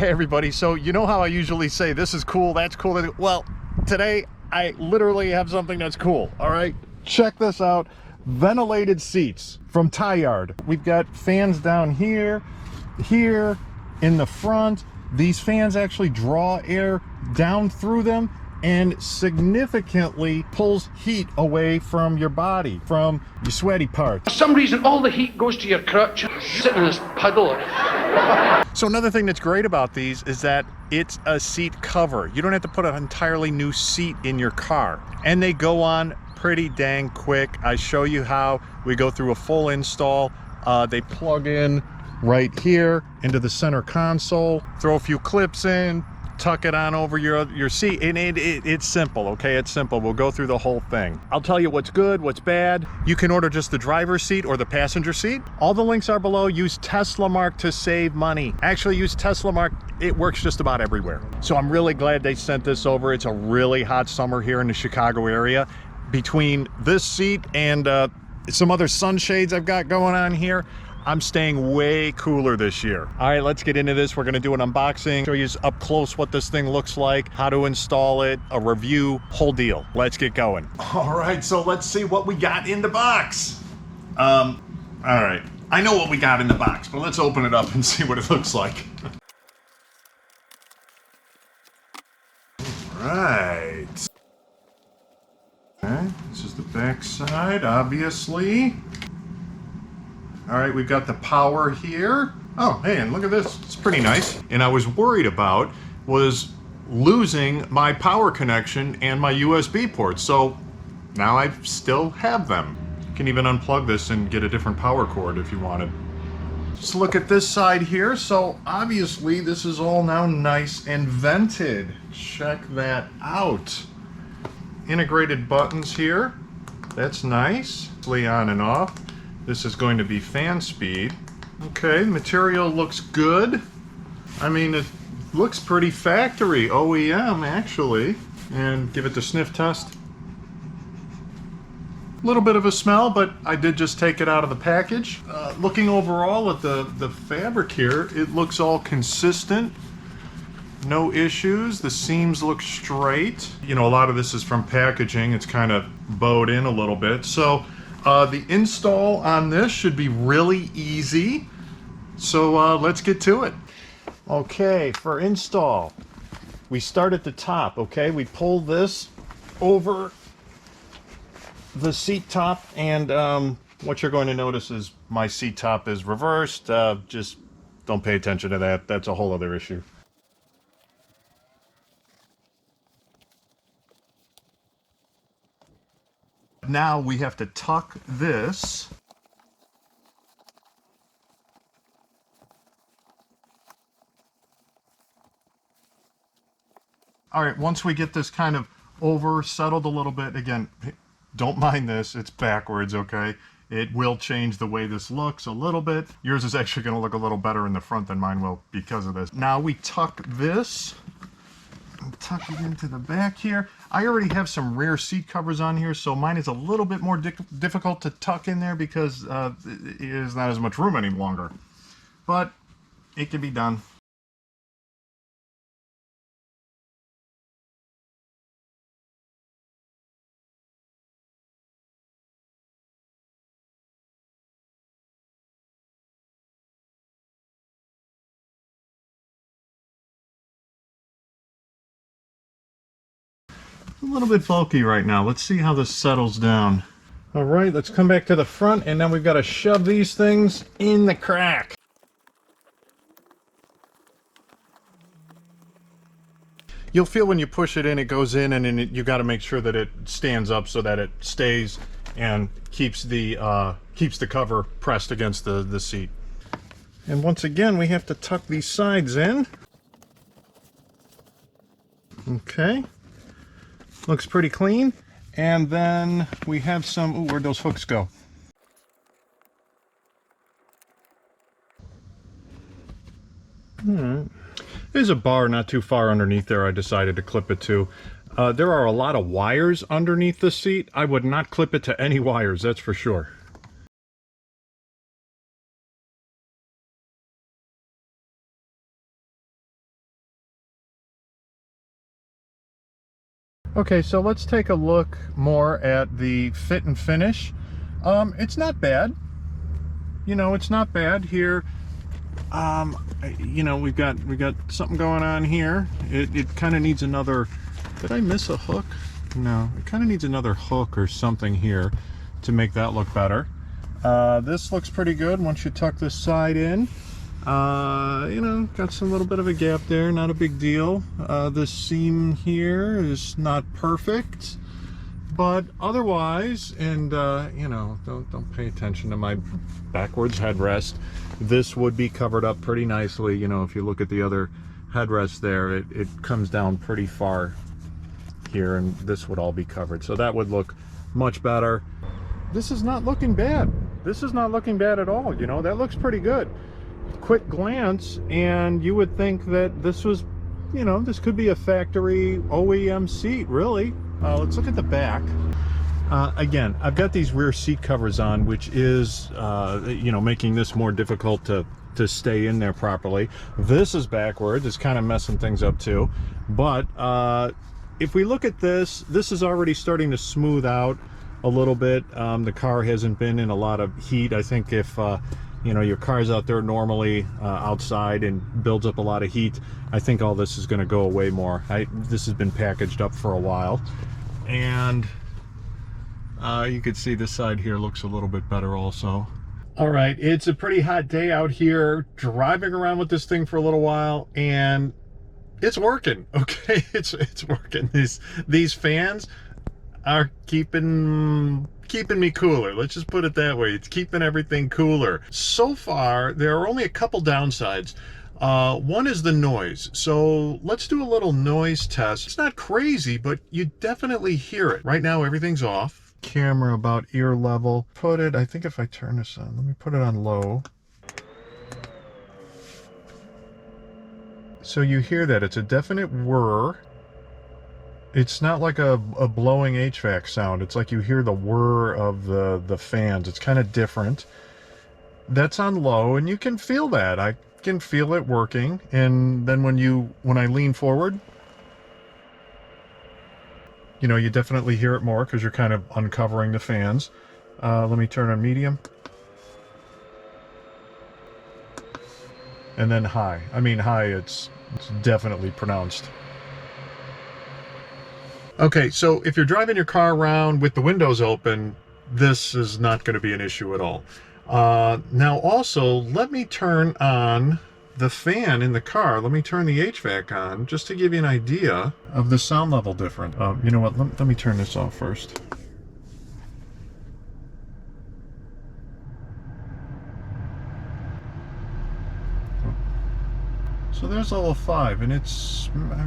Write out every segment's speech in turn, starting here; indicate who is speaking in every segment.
Speaker 1: Hey everybody, so you know how I usually say this is cool, that's cool. Well, today I literally have something that's cool, all right? Check this out. Ventilated seats from Tayard. We've got fans down here, in the front. These fans actually draw air down through them and significantly pulls heat away from your body, from your sweaty parts.
Speaker 2: For some reason, all the heat goes to your crotch, sitting in this puddle.
Speaker 1: So another thing that's great about these is that it's a seat cover. You don't have to put an entirely new seat in your car. And they go on pretty dang quick. I show you how. We go through a full install. They plug in right here into the center console, throw a few clips in, tuck it on over your seat, and it's simple, okay? It's simple. We'll go through the whole thing. I'll tell you what's good, what's bad. You can order just the driver's seat or the passenger seat. All the links are below. Use Tesla Mark to save money. Actually, use Tesla Mark. It works just about everywhere. So I'm really glad they sent this over. It's a really hot summer here in the Chicago area. Between this seat and some other sunshades I've got going on here, I'm staying way cooler this year. All right, let's get into this. We're gonna do an unboxing, show you up close what this thing looks like, how to install it, a review, whole deal. Let's get going. All right, so let's see what we got in the box. All right, I know what we got in the box, but let's open it up and see what it looks like. All right. Okay, this is the back side, obviously. All right, we've got the power here. Oh, hey, and look at this. It's pretty nice. And I was worried about was losing my power connection and my USB ports. So now I still have them. You can even unplug this and get a different power cord if you wanted. Just look at this side here. So obviously this is all now nice and vented. Check that out. Integrated buttons here. That's nice. On and off. This is going to be fan speed. Okay, material looks good. I mean, it looks pretty factory, OEM actually. And give it the sniff test. A little bit of a smell, but I did just take it out of the package. Looking overall at the fabric here, it looks all consistent. No issues. The seams look straight. You know, a lot of this is from packaging. It's kind of bowed in a little bit. So the install on this should be really easy. So let's get to it. Okay, for install, we start at the top, okay? We pull this over the seat top, and what you're going to notice is my seat top is reversed. Just don't pay attention to that. That's a whole other issue. Now we have to tuck this all right, once we get this kind of over settled a little bit, again, don't mind this, it's backwards, okay? It will change the way this looks a little bit. Yours is actually going to look a little better in the front than mine will because of this. Now we tuck this, tuck it into the back here. I already have some rear seat covers on here, so mine is a little bit more difficult to tuck in there because there's not as much room any longer. But it can be done. A little bit bulky right now. Let's see how this settles down. All right, let's come back to the front, and then we've got to shove these things in the crack. You'll feel when you push it in, it goes in, and then you got to make sure that it stands up so that it stays and keeps the cover pressed against the seat. And once again, we have to tuck these sides in. Okay. Looks pretty clean. And then we have some, ooh, where'd those hooks go? There's a bar not too far underneath there I decided to clip it to. There are a lot of wires underneath the seat. I would not clip it to any wires, that's for sure. Okay, so let's take a look more at the fit and finish. It's not bad. You know, it's not bad here. You know, we've got something going on here. It kind of needs another. Did I miss a hook? No, it kind of needs another hook or something here to make that look better. This looks pretty good once you tuck this side in. You know, got some little bit of a gap there, not a big deal. This seam here is not perfect, but otherwise, and you know, don't pay attention to my backwards headrest. This would be covered up pretty nicely. You know, if you look at the other headrest there, it comes down pretty far here, and this would all be covered, so that would look much better. This is not looking bad. This is not looking bad at all. You know, that looks pretty good. Quick glance, and you would think that this was, you know, this could be a factory OEM seat, really. Let's look at the back. Again, I've got these rear seat covers on, which is, you know, making this more difficult to stay in there properly. This is backwards. It's kind of messing things up too. But if we look at this, this is already starting to smooth out a little bit. The car hasn't been in a lot of heat. I think if you know, your car's out there normally outside and builds up a lot of heat, I think all this is going to go away more. This has been packaged up for a while, and you can see this side here looks a little bit better also. All right, it's a pretty hot day out here, driving around with this thing for a little while, and it's working. Okay, it's working. These fans are keeping me cooler. Let's just put it that way. It's keeping everything cooler. So far, there are only a couple downsides. One is the noise. So let's do a little noise test. It's not crazy, but you definitely hear it. Right now, everything's off. Camera about ear level. Put it, I think if I turn this on, let me put it on low. So you hear that. It's a definite whir. It's not like a blowing HVAC sound. It's like you hear the whir of the fans. It's kind of different. That's on low, and you can feel that. I can feel it working. And then when I lean forward, you know, you definitely hear it more because you're kind of uncovering the fans. Let me turn on medium. And then high. I mean, high, it's definitely pronounced. Okay, so if you're driving your car around with the windows open, this is not going to be an issue at all. Now also, let me turn on the fan in the car. Let me turn the HVAC on just to give you an idea of the sound level difference. You know what, let me turn this off first. So there's level 5, and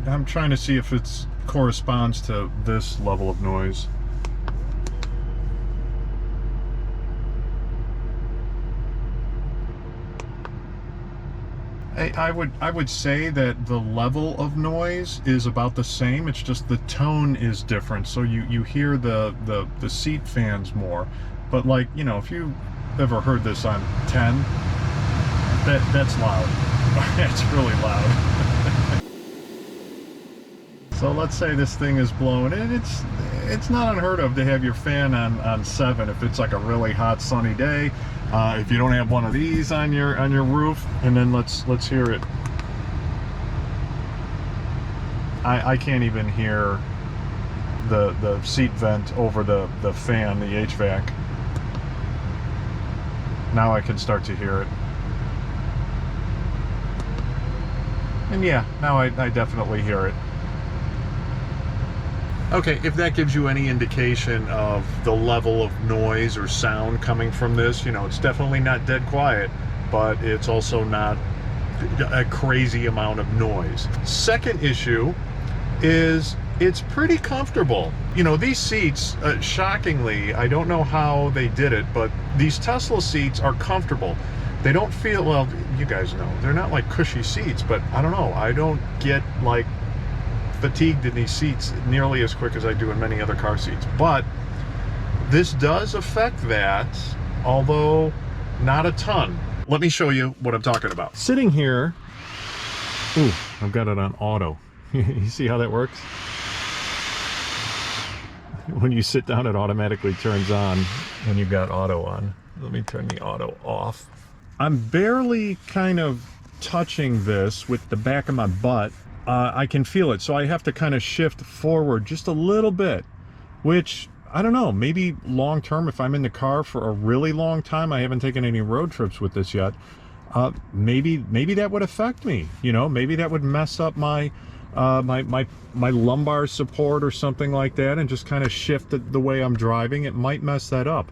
Speaker 1: I'm trying to see if it corresponds to this level of noise. I would say that the level of noise is about the same. It's just the tone is different. So you hear the seat fans more. But, like, you know, if you ever heard this on 10, that's loud. It's really loud. So let's say this thing is blowing, and it's not unheard of to have your fan on 7 if it's like a really hot sunny day. If you don't have one of these on your roof, and then let's hear it. I can't even hear the seat vent over the fan, the HVAC. Now I can start to hear it. And yeah, now I definitely hear it. Okay, if that gives you any indication of the level of noise or sound coming from this, you know, it's definitely not dead quiet, but it's also not a crazy amount of noise. Second issue is it's pretty comfortable. You know, these seats, shockingly, I don't know how they did it, but these Tesla seats are comfortable. They don't feel, well, you guys know, they're not like cushy seats, but I don't know, I don't get like fatigued in these seats nearly as quick as I do in many other car seats. But this does affect that, although not a ton. Let me show you what I'm talking about. Sitting here, ooh, I've got it on auto. You see how that works? when you sit down, it automatically turns on when you've got auto on. Let me turn the auto off. I'm barely kind of touching this with the back of my butt. I can feel it, so I have to kind of shift forward just a little bit, which, I don't know, maybe long term, if I'm in the car for a really long time, I haven't taken any road trips with this yet, maybe that would affect me, you know, maybe that would mess up my my lumbar support or something like that, and just kind of shift the way I'm driving. It might mess that up.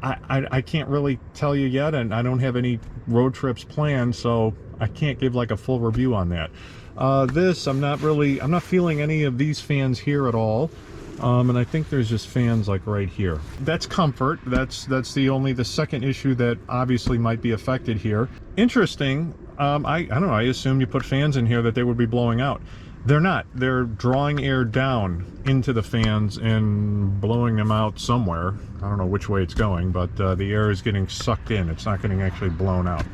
Speaker 1: I can't really tell you yet, and I don't have any road trips planned, so I can't give like a full review on that. I'm not feeling any of these fans here at all. And I think there's just fans like right here. That's comfort. That's the second issue that obviously might be affected here. Interesting. I don't know, I assume you put fans in here that they would be blowing out. They're not. They're drawing air down into the fans and blowing them out somewhere. I don't know which way it's going, but the air is getting sucked in. It's not getting actually blown out.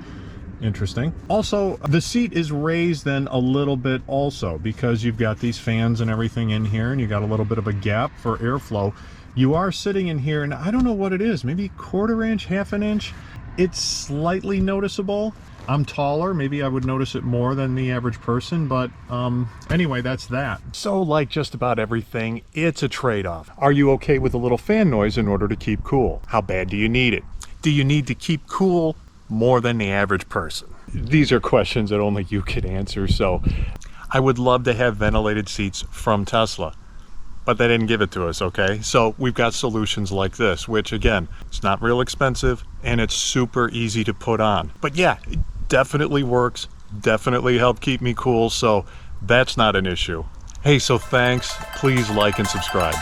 Speaker 1: Interesting. Also, the seat is raised then a little bit also, because you've got these fans and everything in here, and you got a little bit of a gap for airflow. You are sitting in here, and I don't know what it is, maybe 1/4 inch, 1/2 inch. It's slightly noticeable. I'm taller, maybe I would notice it more than the average person, but anyway, that's that. So like just about everything, it's a trade-off. Are you okay with a little fan noise in order to keep cool? How bad do you need it? Do you need to keep cool more than the average person? These are questions that only you can answer. So I would love to have ventilated seats from Tesla, but they didn't give it to us, okay? So we've got solutions like this, which again, it's not real expensive and it's super easy to put on. But yeah, it definitely works, definitely help keep me cool, so that's not an issue. Hey, so thanks, please like and subscribe.